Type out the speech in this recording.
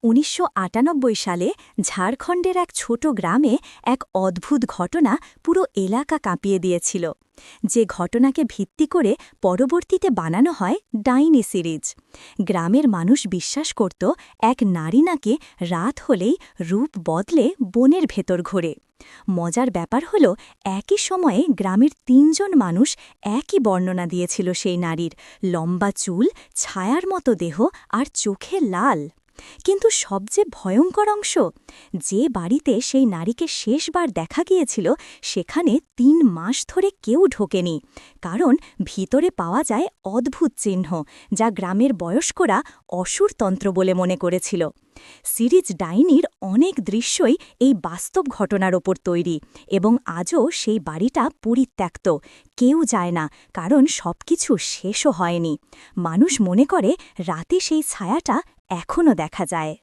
১৯৯৮ সালে ঝাড়খণ্ডের এক ছোট গ্রামে এক অদ্ভুত ঘটনা পুরো এলাকা কাঁপিয়ে দিয়েছিল, যে ঘটনাকে ভিত্তি করে পরবর্তীতে বানানো হয় ডাইনি সিরিজ। গ্রামের মানুষ বিশ্বাস করত এক নারী নাকি রাত হলেই রূপ বদলে বনের ভেতর ঘোরে। মজার ব্যাপার হল, একই সময়ে গ্রামের ৩ জন মানুষ একই বর্ণনা দিয়েছিল সেই নারীর: লম্বা চুল, ছায়ার মতো দেহ আর চোখে লাল। কিন্তু সবচেয়ে ভয়ঙ্কর অংশ, যে বাড়িতে সেই নারীকে শেষবার দেখা গিয়েছিল সেখানে ৩ মাস ধরে কেউ ঢোকেনি, কারণ ভিতরে পাওয়া যায় অদ্ভুত চিহ্ন, যা গ্রামের বয়স্করা অসুরতন্ত্র বলে মনে করেছিল। সিরিজ ডাইনির অনেক দৃশ্যই এই বাস্তব ঘটনার ওপর তৈরি, এবং আজও সেই বাড়িটা পরিত্যক্ত, কেউ যায় না, কারণ সবকিছু শেষও হয়নি। মানুষ মনে করে রাতে সেই ছায়াটা এখনও দেখা যায়।